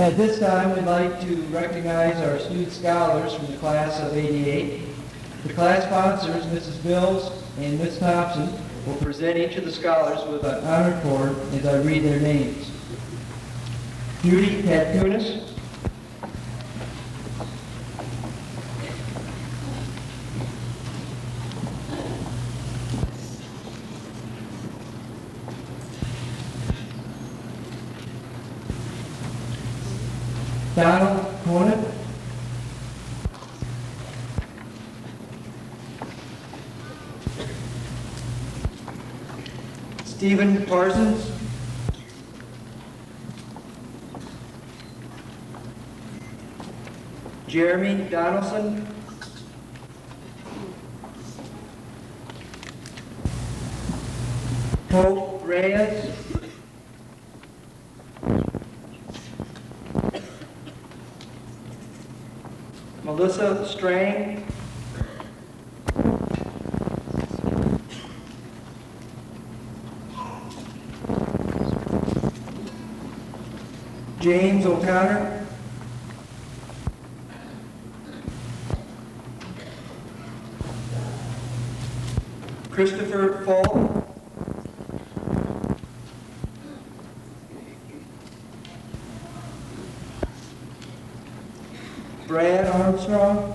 At this time, we'd like to recognize our student scholars from the class of '88. The class sponsors, Mrs. Bills and Ms. Thompson, will present each of the scholars with an honor cord as I read their names. Judy Patkunis, Donald Conant, Stephen Parsons, Jeremy Donaldson, Hope Reyes, Melissa Strang, James O'Connor, Christopher Fall, Brad Armstrong,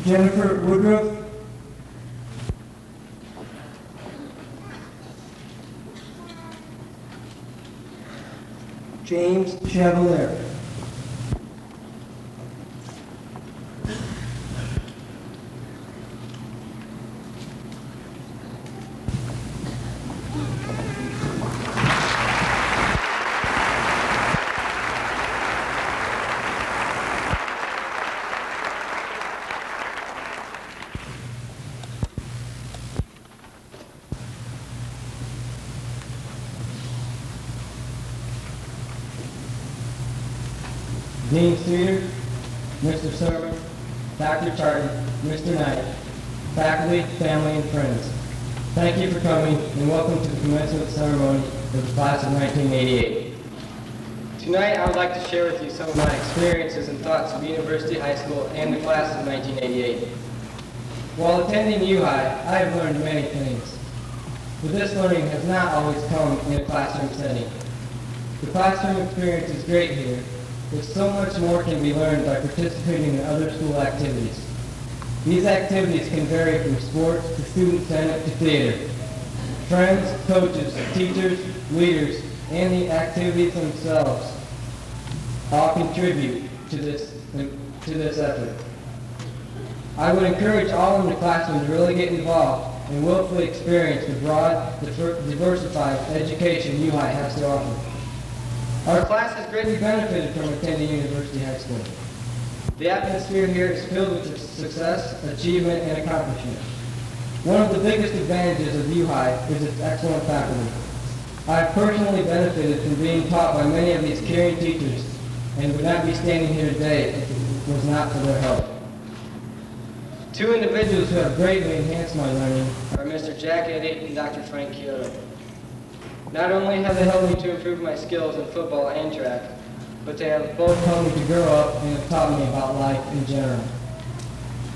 Jennifer Woodruff, James Chevalier. Dean Streeter, Mr. Sermon, Dr. Charton, Mr. Knight, faculty, family, and friends. Thank you for coming and welcome to the commencement ceremony of the class of 1988. Tonight I would like to share with you some of my experiences and thoughts of University High School and the class of 1988. While attending U-High, I have learned many things, but this learning has not always come in a classroom setting. The classroom experience is great here, but so much more can be learned by participating in other school activities. These activities can vary from sports to student senate to theater. Friends, coaches, teachers, leaders, and the activities themselves all contribute to this effort. I would encourage all in the classroom to really get involved and willfully experience the broad, diversified education U-High has to offer. Our class has greatly benefited from attending University High School. The atmosphere here is filled with success, achievement, and accomplishment. One of the biggest advantages of U-High is its excellent faculty. I have personally benefited from being taught by many of these caring teachers and would not be standing here today if it was not for their help. Two individuals who have greatly enhanced my learning are Mr. Jack Eddy and Dr. Frank Kyoto. Not only have they helped me to improve my skills in football and track, but they have both helped me to grow up and have taught me about life in general.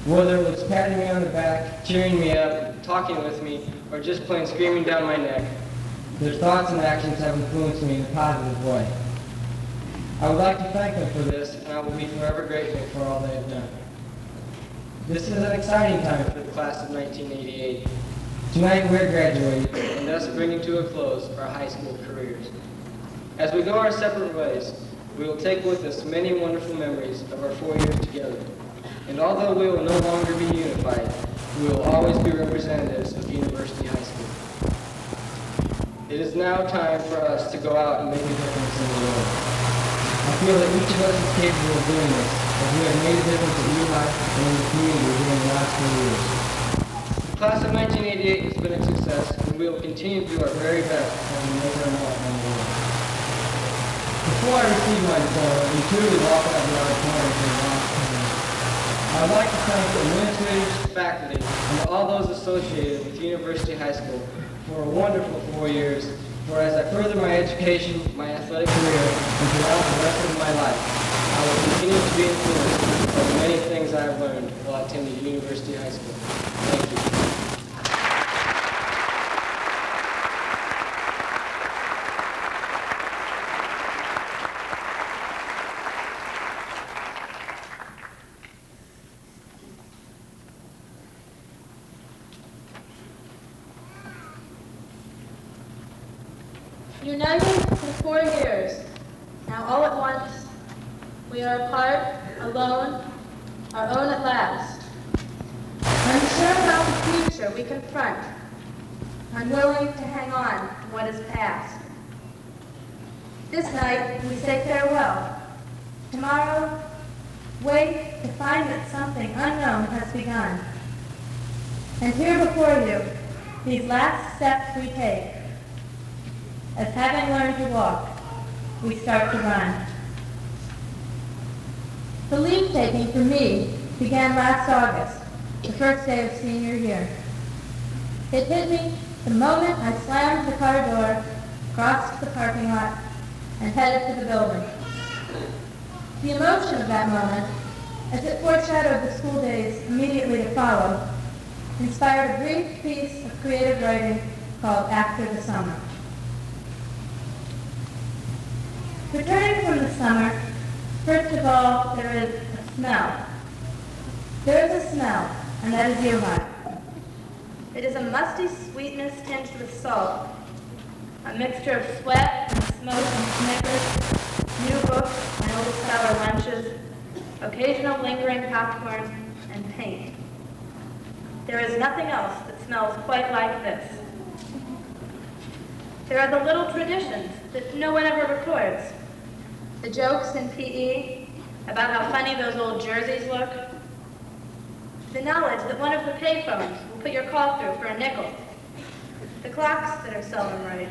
Whether it was patting me on the back, cheering me up, talking with me, or just plain screaming down my neck, their thoughts and actions have influenced me in a positive way. I would like to thank them for this, and I will be forever grateful for all they have done. This is an exciting time for the class of 1988. Tonight we're graduating and thus bringing to a close our high school careers. As we go our separate ways, we will take with us many wonderful memories of our 4 years together. And although we will no longer be unified, we will always be representatives of University High School. It is now time for us to go out and make a difference in the world. I feel that each of us is capable of doing this, as we have made a difference at U-High and in the community during the last 4 years. The class of 1988 has been a success, and we will continue to do our very best as we make our mark on the world. Before I receive my diploma and truly walk out of the auditorium for the last time, I I would like to thank the administrators, faculty, and all those associated with University High School for a wonderful 4 years, for as I further my education, my athletic career, and throughout the rest of my life, I will continue to be influenced by the many things I have learned while attending University High School. Thank you. United for 4 years, now all at once, we are apart, alone, our own at last. Unsure about the future we confront, unwilling to hang on to what is past. This night we say farewell. Tomorrow, wake to find that something unknown has begun. And here before you, these last steps we take, as having learned to walk, we start to run. The leave-taking for me began last August, the first day of senior year. It hit me the moment I slammed the car door, crossed the parking lot, and headed to the building. The emotion of that moment, as it foreshadowed the school days immediately to follow, inspired a brief piece of creative writing called After the Summer. Returning from the summer, first of all, there is a smell. There is a smell, and that is Johann. It is a musty sweetness tinged with salt, a mixture of sweat and smoke and Snickers, new books and old sour lunches, occasional lingering popcorn, and paint. There is nothing else that smells quite like this. There are the little traditions that no one ever records. The jokes in PE about how funny those old jerseys look. The knowledge that one of the payphones will put your call through for a nickel. The clocks that are seldom right.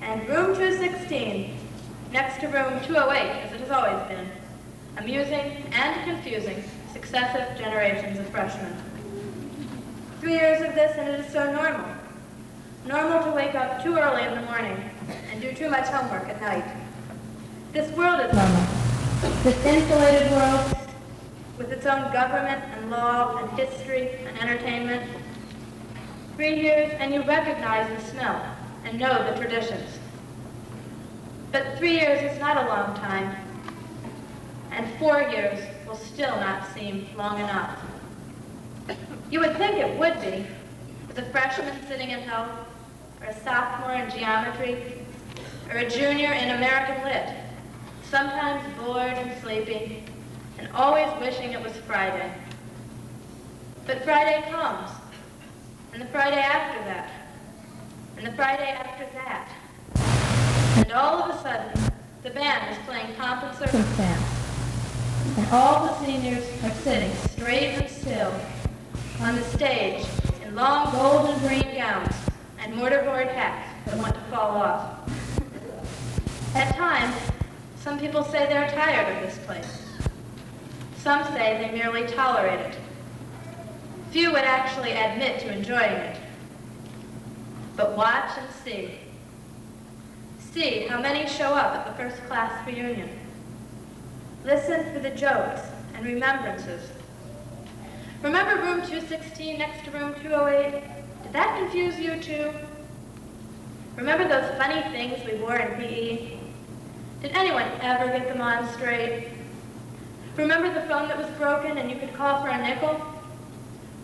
And room 216, next to room 208, as it has always been, amusing and confusing successive generations of freshmen. 3 years of this, and it is so normal. Normal to wake up too early in the morning and do too much homework at night. This world is normal. This insulated world, with its own government and law and history and entertainment. 3 years and you recognize the smell and know the traditions. But 3 years is not a long time, and 4 years will still not seem long enough. You would think it would be, with a freshman sitting in health, or a sophomore in geometry, or a junior in American Lit, sometimes bored and sleepy, and always wishing it was Friday. But Friday comes, and the Friday after that, and the Friday after that, and all of a sudden, the band is playing Pomp and Circumstance, and all the seniors are sitting straight and still on the stage in long gold and green gowns and mortarboard hats that want to fall off. At times, some people say they're tired of this place. Some say they merely tolerate it. Few would actually admit to enjoying it. But watch and see. See how many show up at the first class reunion. Listen for the jokes and remembrances. Remember room 216 next to room 208? Did that confuse you too? Remember those funny things we wore in PE? Did anyone ever get them on straight? Remember the phone that was broken and you could call for a nickel?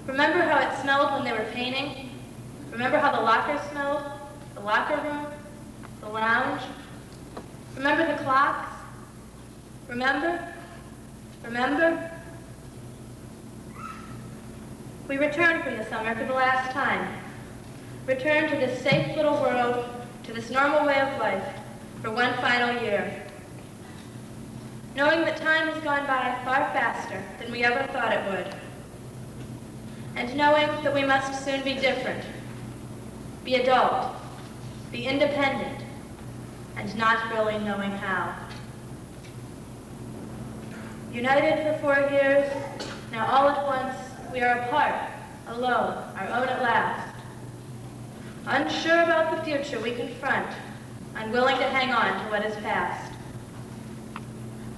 Remember how it smelled when they were painting? Remember how the locker smelled? The locker room? The lounge? Remember the clocks? Remember? Remember? We returned from the summer for the last time. Returned to this safe little world, to this normal way of life, for one final year. Knowing that time has gone by far faster than we ever thought it would. And knowing that we must soon be different, be adult, be independent, and not really knowing how. United for 4 years, now Now all at once, we are apart, alone, our own at last. Unsure about the future we confront, unwilling to hang on to what is past.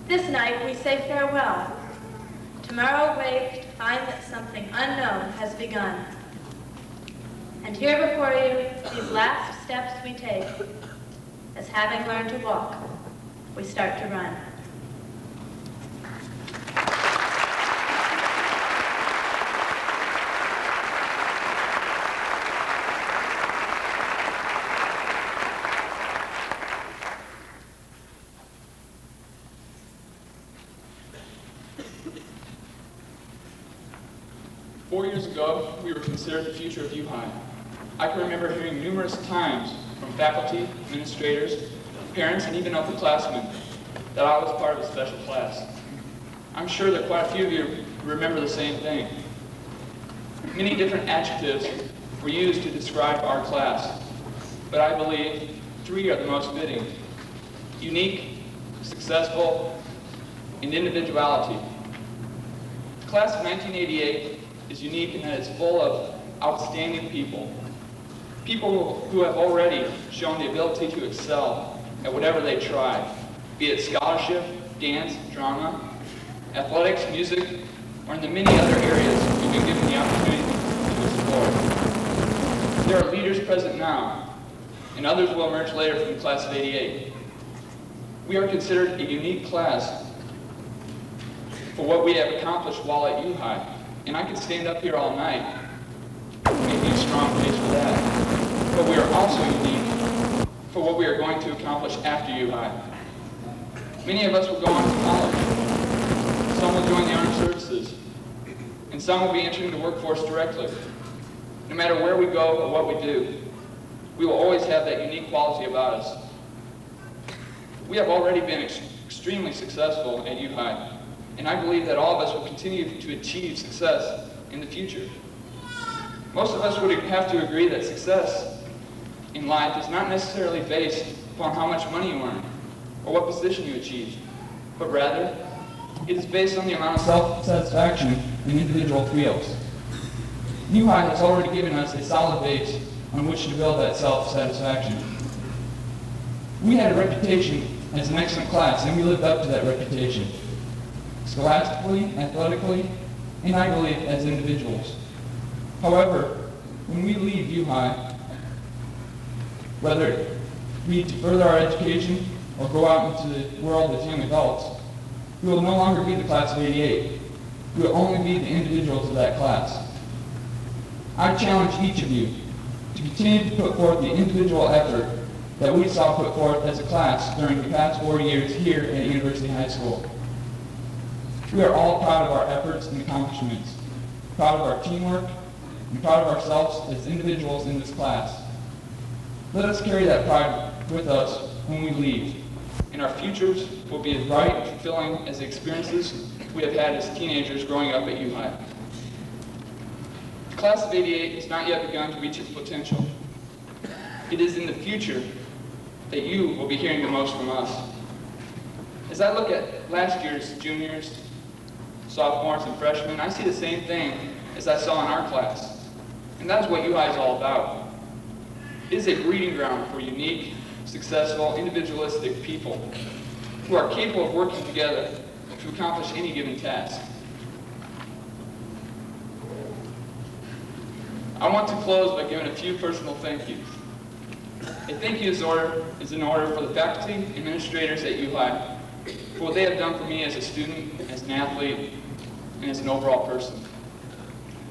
This night we say farewell. Tomorrow wake to find that something unknown has begun. And here before you, these last steps we take, as having learned to walk, we start to run. 4 years ago, we were considered the future of U-High. I can remember hearing numerous times from faculty, administrators, parents, and even upperclassmen that I was part of a special class. I'm sure that quite a few of you remember the same thing. Many different adjectives were used to describe our class, but I believe 3 are the most fitting: unique, successful, and individuality. The class of 1988 is unique in that it's full of outstanding people. People who have already shown the ability to excel at whatever they try, be it scholarship, dance, drama, athletics, music, or in the many other areas we've been given the opportunity to explore. There are leaders present now, and others will emerge later from the class of '88. We are considered a unique class for what we have accomplished while at U-High. And I could stand up here all night making a strong case for that. But we are also unique for what we are going to accomplish after U-High. Many of us will go on to college. Some will join the armed services. And some will be entering the workforce directly. No matter where we go or what we do, we will always have that unique quality about us. We have already been extremely successful at U-High. And I believe that all of us will continue to achieve success in the future. Most of us would have to agree that success in life is not necessarily based upon how much money you earn or what position you achieve, but rather it is based on the amount of self-satisfaction an individual feels. U-High has already given us a solid base on which to build that self-satisfaction. We had a reputation as an excellent class, and we lived up to that reputation, scholastically, athletically, and I believe as individuals. However, when we leave U-High, whether it be to further our education or go out into the world as young adults, we will no longer be the class of '88. We will only be the individuals of that class. I challenge each of you to continue to put forth the individual effort that we saw put forth as a class during the past 4 years here at University High School. We are all proud of our efforts and accomplishments, proud of our teamwork, and proud of ourselves as individuals in this class. Let us carry that pride with us when we leave, and our futures will be as bright and fulfilling as the experiences we have had as teenagers growing up at U-High. The class of '88 has not yet begun to reach its potential. It is in the future that you will be hearing the most from us. As I look at last year's juniors, sophomores, and freshmen, I see the same thing as I saw in our class. And that is what U-High is all about. It is a breeding ground for unique, successful, individualistic people who are capable of working together to accomplish any given task. I want to close by giving a few personal thank yous. A thank you is in order for the faculty and administrators at U-High for what they have done for me as a student, as an athlete, and as an overall person.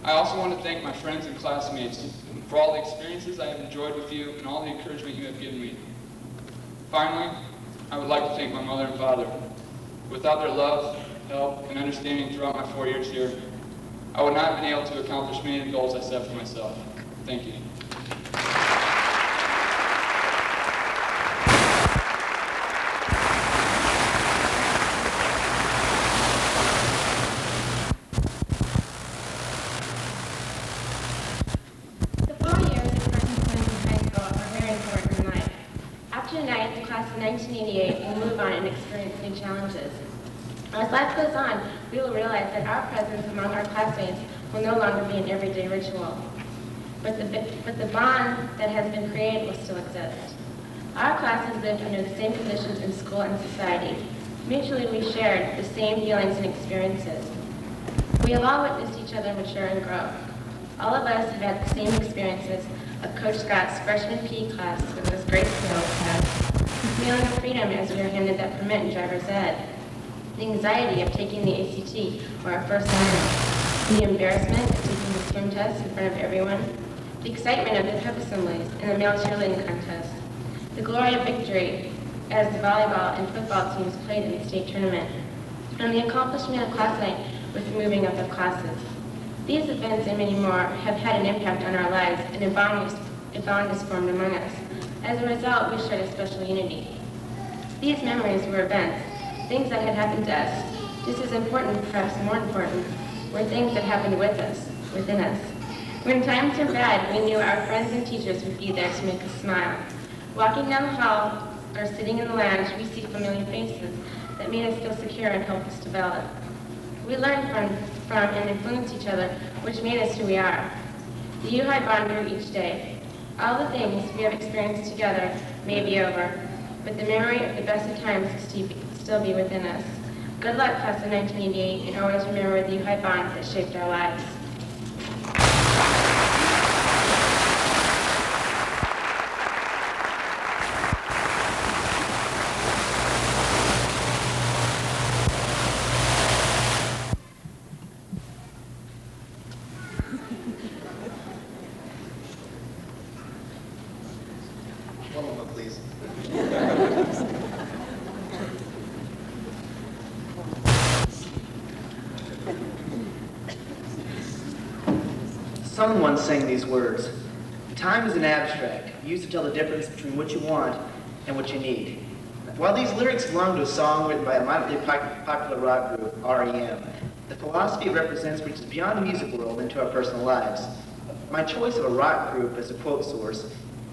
I also want to thank my friends and classmates for all the experiences I have enjoyed with you and all the encouragement you have given me. Finally, I would like to thank my mother and father. Without their love, help, and understanding throughout my 4 years here, I would not have been able to accomplish many of the goals I set for myself. Thank you. The 4 years of freshman in high school are very important in life. After tonight, the class of 1988 will move on and experience new challenges. As life goes on, we will realize that our presence among our classmates will no longer be an everyday ritual. But the bond that has been created will still exist. Our classes lived under the same conditions in school and society. Mutually, we shared the same feelings and experiences. We have all witnessed each other mature and grow. All of us have had the same experiences of Coach Scott's freshman PE class with this great sales test, the feeling of freedom as we were handed that permit in driver's ed, the anxiety of taking the ACT or our first assignment, the embarrassment of taking the swim test in front of everyone, the excitement of the pep assemblies and the male cheerleading contest, the glory of victory as the volleyball and football teams played in the state tournament, and the accomplishment of class night with the moving up of classes. These events and many more have had an impact on our lives, and a bond is formed among us. As a result, we shared a special unity. These memories were events, things that had happened to us. Just as important, perhaps more important, were things that happened with us, within us. When times were bad, we knew our friends and teachers would be there to make us smile. Walking down the hall or sitting in the lounge, we see familiar faces that made us feel secure and helped us develop. We learned from and influenced each other, which made us who we are. The U-High bond grew each day. All the things we have experienced together may be over, but the memory of the best of times will still be within us. Good luck, class of 1988, and always remember the U-High bonds that shaped our lives. One moment, please. Someone once sang these words: "Time is an abstract, used to tell the difference between what you want and what you need." While these lyrics belong to a song written by a mildly popular rock group, REM, the philosophy it represents reaches beyond the music world into our personal lives. My choice of a rock group as a quote source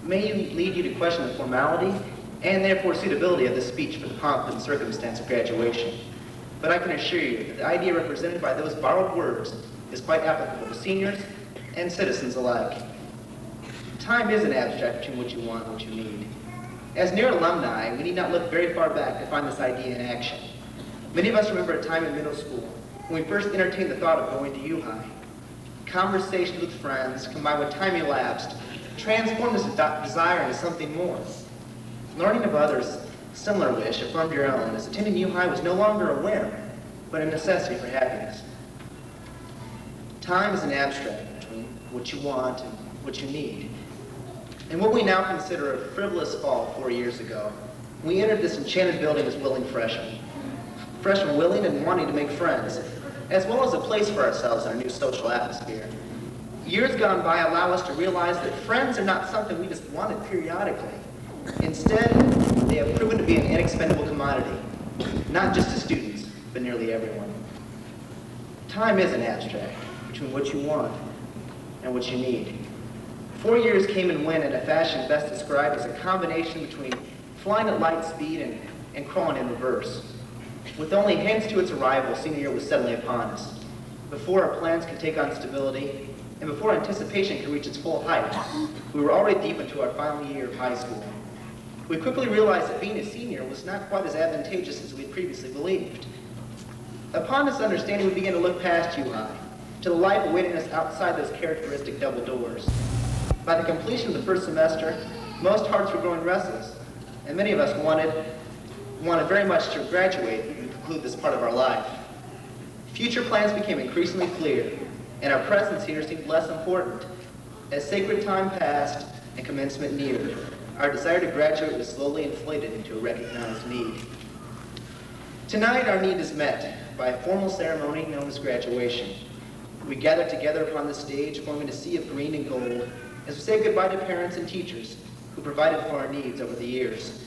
may lead you to question the formality and therefore suitability of this speech for the pomp and circumstance of graduation. But I can assure you that the idea represented by those borrowed words is quite applicable to seniors and citizens alike. Time is an abstract between what you want and what you need. As near alumni, we need not look very far back to find this idea in action. Many of us remember a time in middle school when we first entertained the thought of going to U-High. Conversations with friends, combined with time elapsed, transformed this desire into something more. Learning of others' similar wish affirmed your own, as attending U-High was no longer a whim, but a necessity for happiness. Time is an abstract between what you want and what you need. In what we now consider a frivolous fall 4 years ago, we entered this enchanted building as willing freshmen. Freshmen willing and wanting to make friends, as well as a place for ourselves in our new social atmosphere. Years gone by allow us to realize that friends are not something we just wanted periodically. Instead, they have proven to be an inexpendable commodity, not just to students, but nearly everyone. Time is an abstract between what you want and what you need. 4 years came and went in a fashion best described as a combination between flying at light speed and crawling in reverse. With only hints to its arrival, senior year was suddenly upon us. Before our plans could take on stability, and before anticipation could reach its full height, we were already deep into our final year of high school. We quickly realized that being a senior was not quite as advantageous as we had previously believed. Upon this understanding, we began to look past U-High, to the life awaiting us outside those characteristic double doors. By the completion of the first semester, most hearts were growing restless, and many of us wanted very much to graduate and conclude this part of our life. Future plans became increasingly clear, and our presence here seemed less important. As sacred time passed and commencement neared, our desire to graduate was slowly inflated into a recognized need. Tonight, our need is met by a formal ceremony known as graduation. We gather together upon the stage, forming a sea of green and gold, as we say goodbye to parents and teachers who provided for our needs over the years.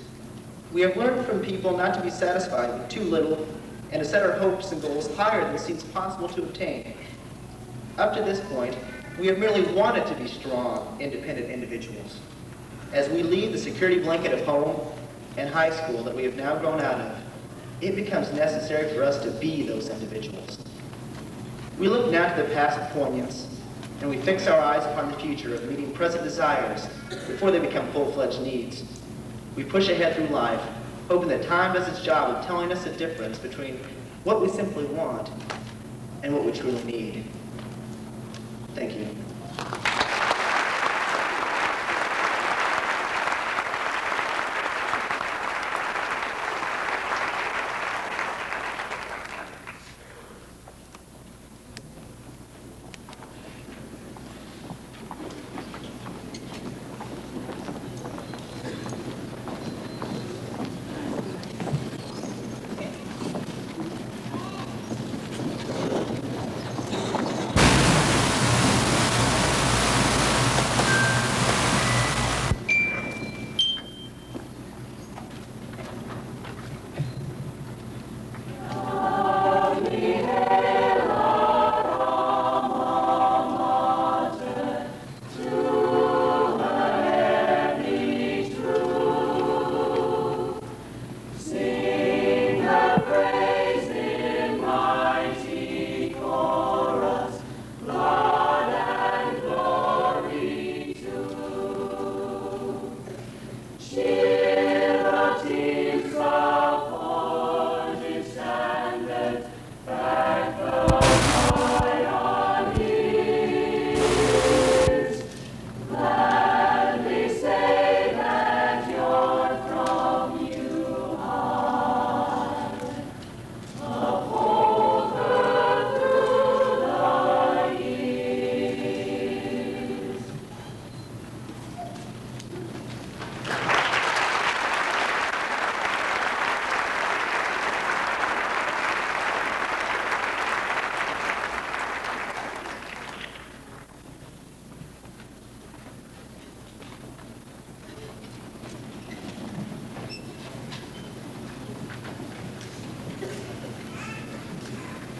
We have learned from people not to be satisfied with too little and to set our hopes and goals higher than seems possible to obtain. Up to this point, we have merely wanted to be strong, independent individuals. As we leave the security blanket of home and high school that we have now grown out of, it becomes necessary for us to be those individuals. We look now to the past appointments, and we fix our eyes upon the future of meeting present desires before they become full-fledged needs. We push ahead through life, hoping that time does its job of telling us the difference between what we simply want and what we truly need. Thank you.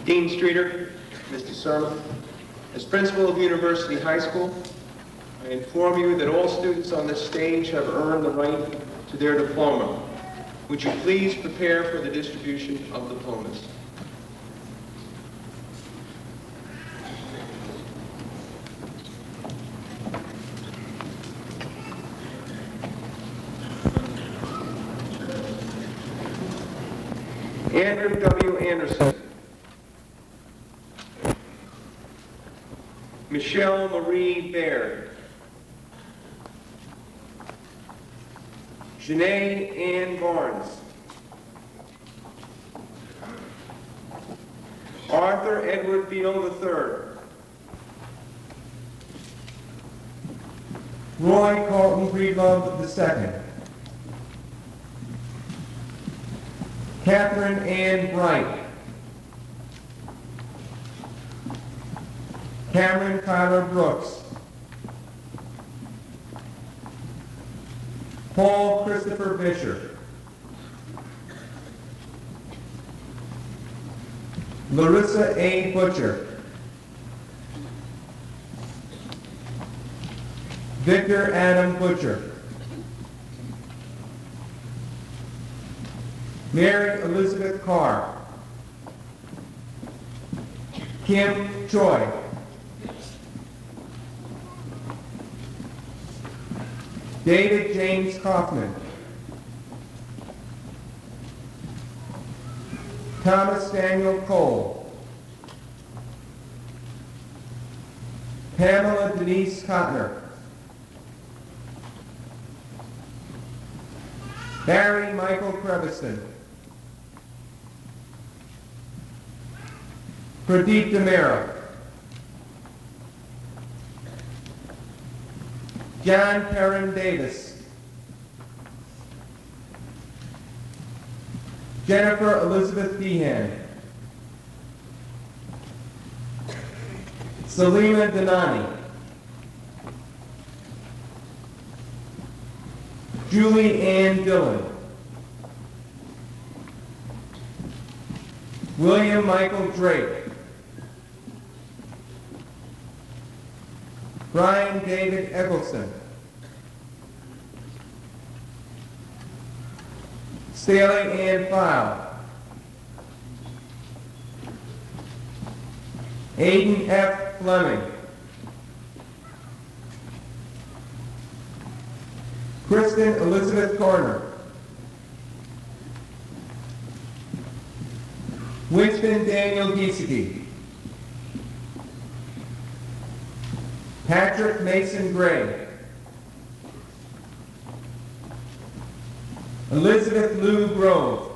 Dean Streeter, Mr. Sermon, as principal of University High School, I inform you that all students on this stage have earned the right to their diploma. Would you please prepare for the distribution of diplomas? Andrew W. Anderson. Michelle Marie Baird. Janae Ann Barnes. Arthur Edward Beal III. Roy Carlton Breedlove II. Catherine Ann Bright. Cameron Kyler Brooks. Paul Christopher Fisher. Larissa A. Butcher. Victor Adam Butcher. Mary Elizabeth Carr. Kim Choi. David James Kaufman. Thomas Daniel Cole. Pamela Denise Cotner. Barry Michael Creviston. Pradeep Demera. John Perrin Davis. Jennifer Elizabeth Behan. Selena Denani. Julie Ann Dillon. William Michael Drake. Brian David Eggleston. Staley Ann File. Aiden F. Fleming. Kristen Elizabeth Garner. Winston Daniel Giesecke. Patrick Mason Gray. Elizabeth Lou Grove.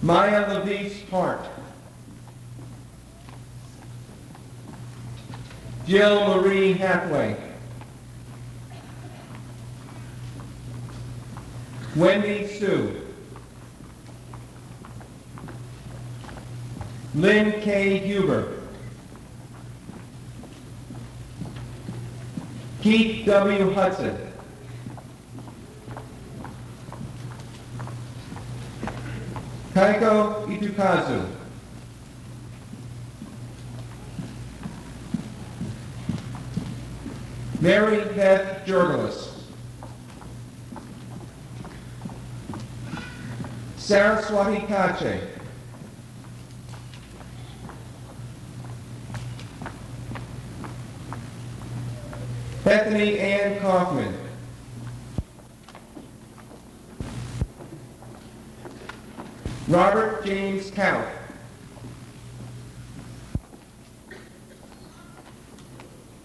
Maya Lavish Hart. Jill Marie Hathaway. Wendy Sue. Lynn K. Huber. Keith W. Hudson. Kaiko Itukazu. Mary Beth Jurgelis. Saraswati Kache. Bethany Ann Kaufman. Robert James Count.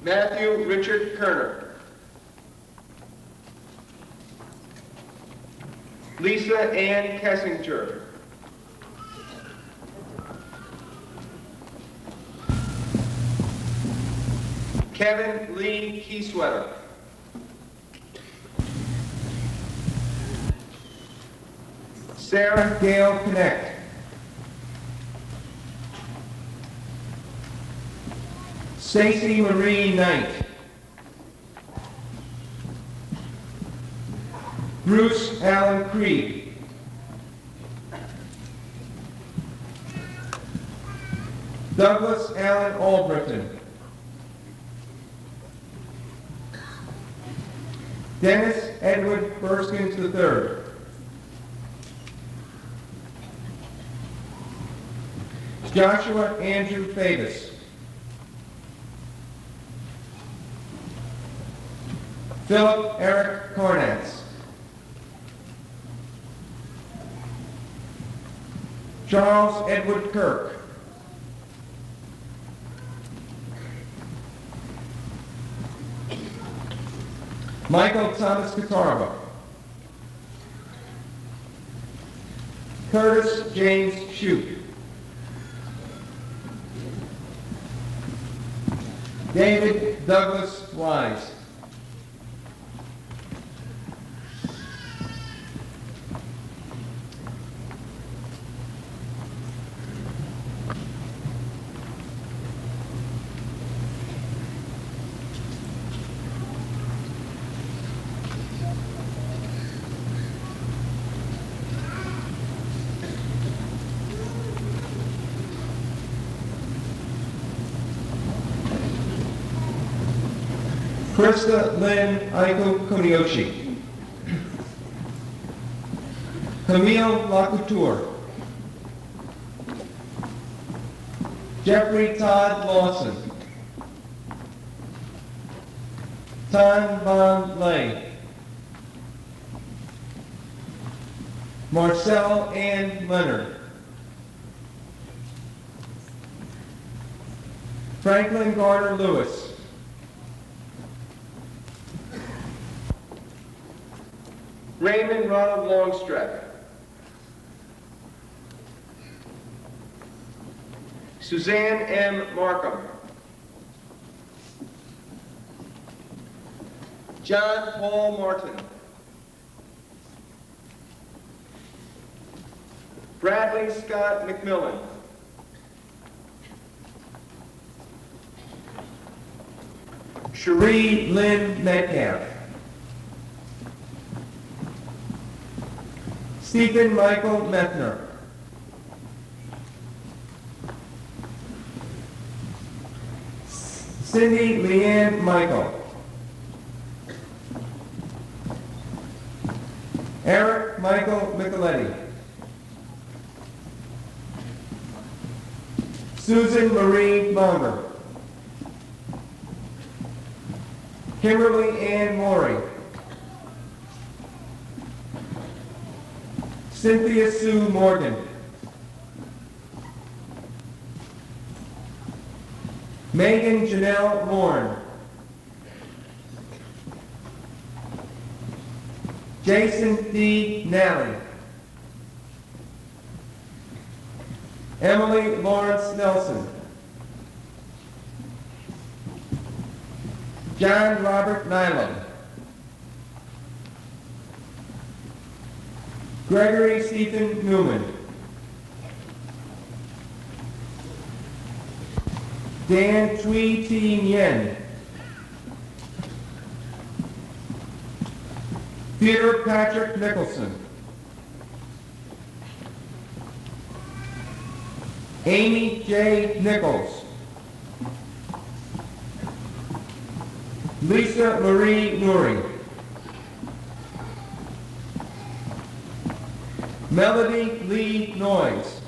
Matthew Richard Kerner. Lisa Ann Kessinger. Kevin Lee Keysweater. Sarah Gail Connect. Stacy Marie Knight. Bruce Allen Creed. Douglas Allen Albritton. Dennis Edward Burskins III. Joshua Andrew Favis. Philip Eric Cornatz. Charles Edward Kirk. Michael Thomas Catarba. Curtis James Shute. David Douglas Wise. Krista Lynn Aiko Koniyoshi. Camille Lacouture. Jeffrey Todd Lawson. Tan Van Lay. Marcel Ann Leonard. Franklin Garner Lewis. Raymond Ronald Longstrap. Suzanne M. Markham. John Paul Martin. Bradley Scott McMillan. Cherie Lynn Metcalf. Stephen Michael Methner. Cindy Leanne Michael. Eric Michael Micheletti. Susan Marie Munger. Kimberly Ann Morey. Cynthia Sue Morgan. Megan Janelle Warren. Jason D. Nally. Emily Lawrence Nelson. John Robert Nyland. Gregory Stephen Newman. Dan Thuy Thi Nguyen. Peter Patrick Nicholson. Amy J. Nichols. Lisa Marie Nuri. Melody Lee Noyes.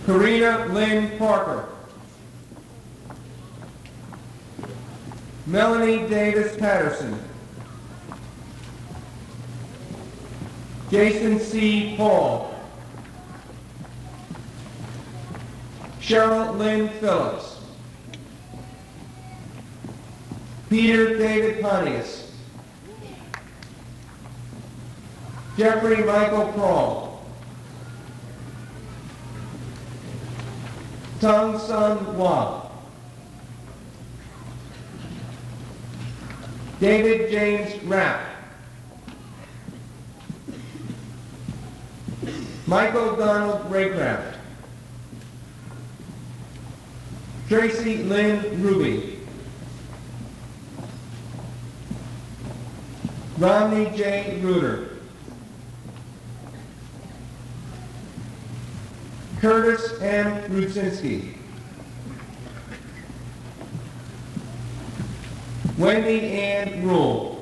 Karina Lynn Parker. Melanie Davis Patterson. Jason C. Paul. Cheryl Lynn Phillips. Peter David Pontius. Jeffrey Michael Prawl. Tung Sun Hua. David James Rapp. Michael Donald Raycraft. Tracy Lynn Ruby. Romney J. Reuter. Curtis M. Rudzinski. Wendy Ann Rule.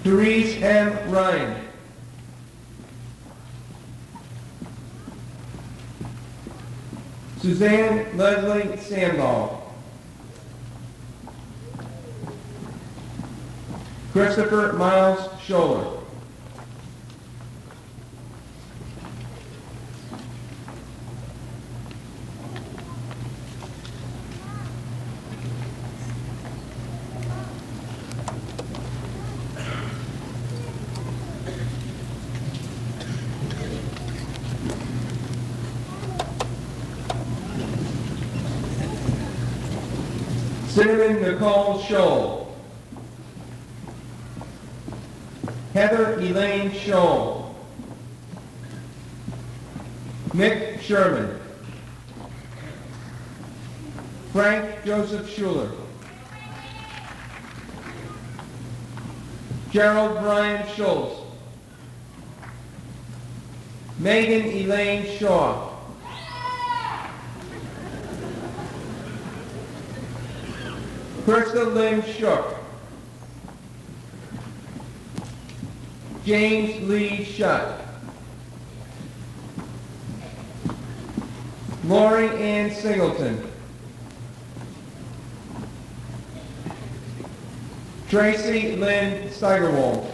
Therese M. Ryan. Suzanne Leslie Sandball. Christopher Miles Scholler. Cinnamon Nicole Scholl. Heather Elaine Scholl. Mick Sherman. Frank Joseph Schuler. Gerald Brian Schultz. Megan Elaine Shaw. Krista Lynn Shook. James Lee Shutt. Lori Ann Singleton. Tracy Lynn Steigerwald.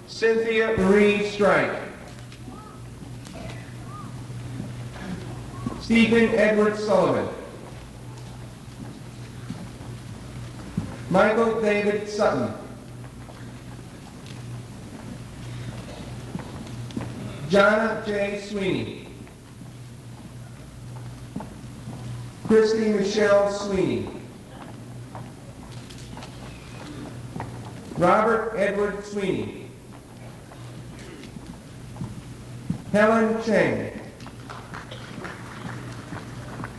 Cynthia Marie Strike. Stephen Edward Sullivan. Michael David Sutton. Jonna J. Sweeney. Christy Michelle Sweeney. Robert Edward Sweeney. Helen Cheng.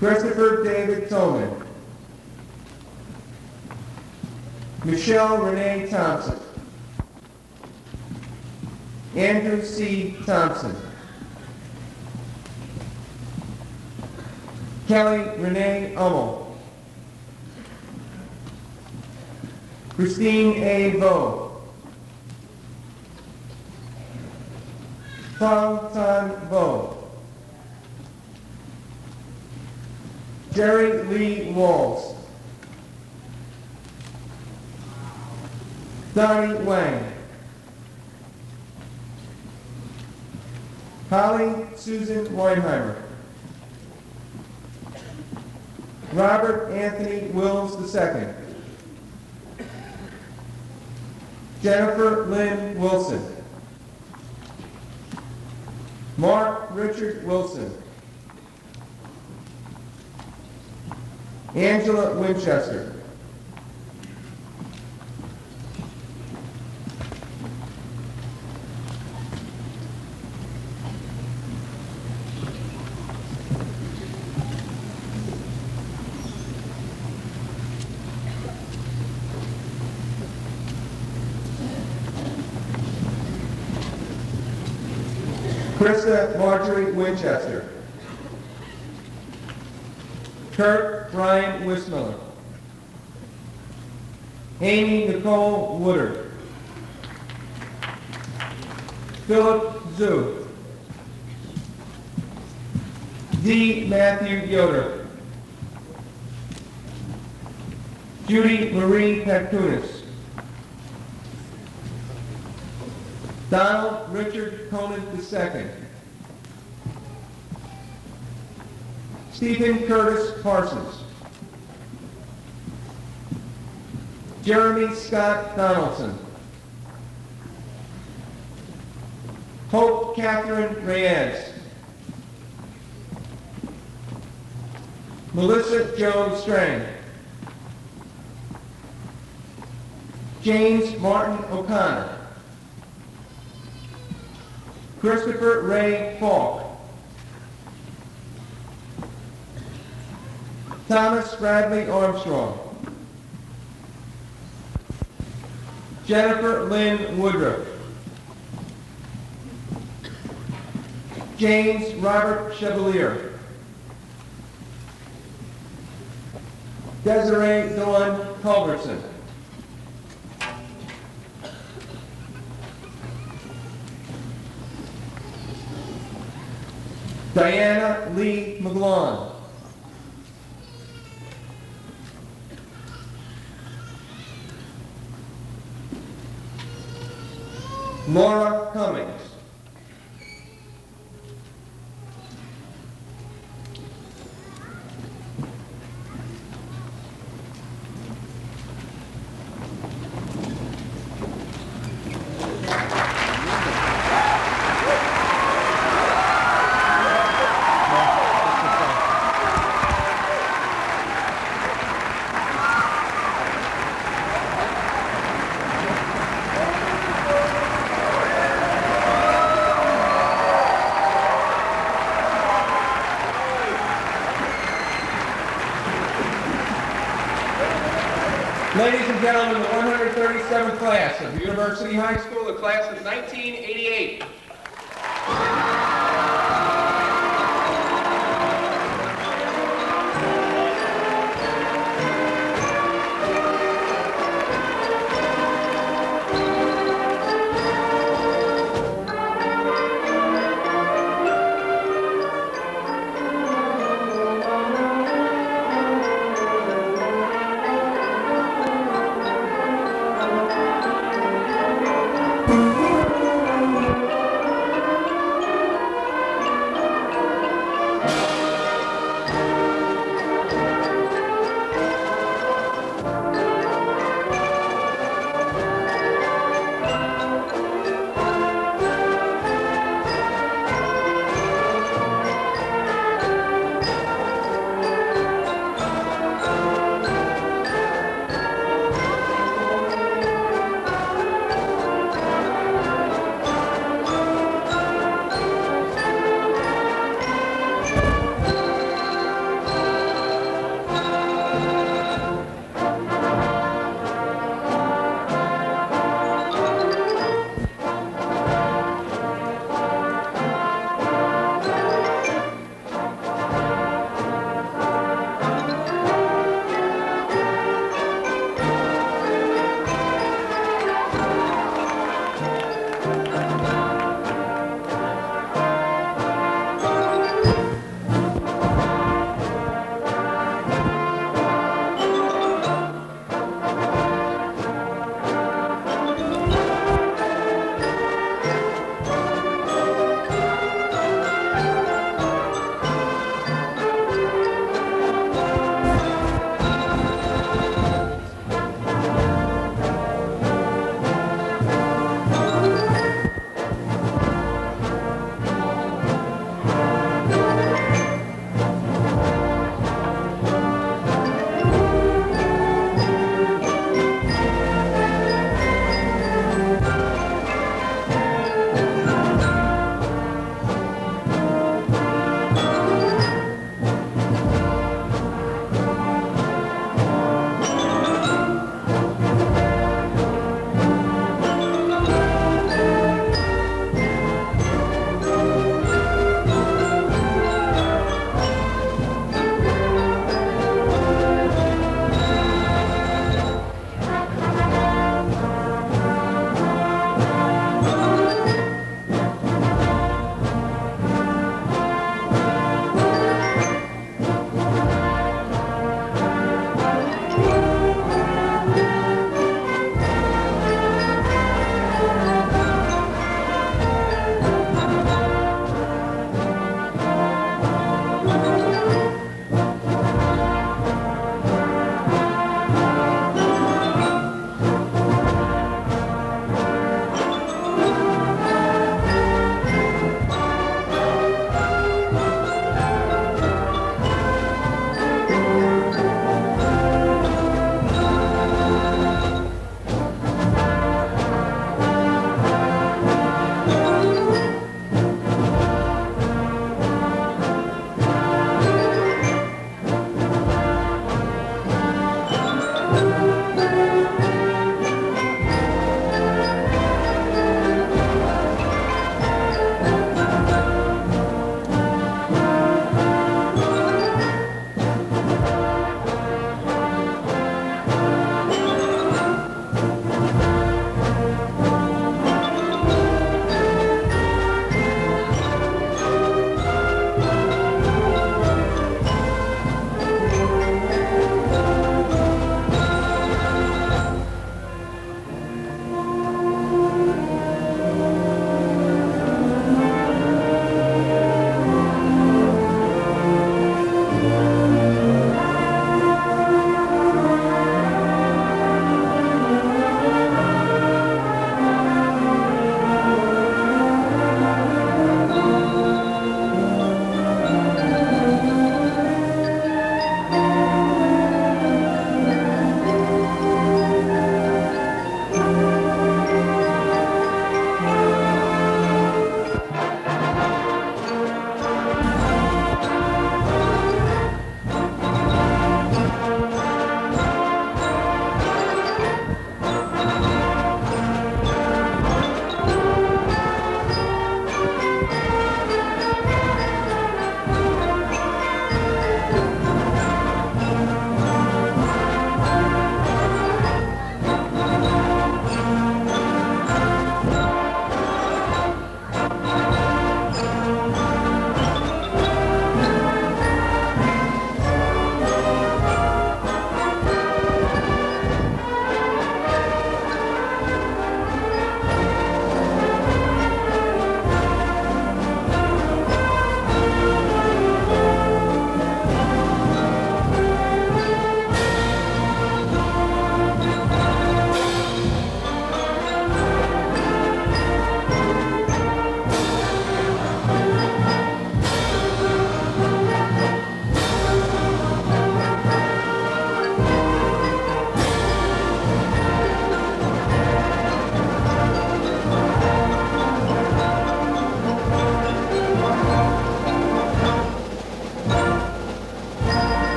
Christopher David Tolman. Michelle Renee Thompson. Andrew C. Thompson. Kelly Renee Ummel. Christine A. Vo. Fang Tan Vo. Jerry Lee Walls. Donnie Wang. Holly Susan Weinheimer. Robert Anthony Wills II. Jennifer Lynn Wilson. Mark Richard Wilson. Angela Winchester. Krista Marjorie Winchester. Kurt Brian Wismiller. Amy Nicole Woodard. Philip Zhu. D. Matthew Yoder. Judy Marie Petkunis. Donald Richard Conan II. Stephen Curtis Parsons. Jeremy Scott Donaldson. Hope Catherine Reyes. Melissa Jones Strang. James Martin O'Connor. Christopher Ray Falk. Thomas Bradley Armstrong. Jennifer Lynn Woodruff. James Robert Chevalier. Desiree Dawn Culbertson. Diana Lee McGlone. Laura Cummings. Ladies and gentlemen, the 137th class of University High School, the class of 1988.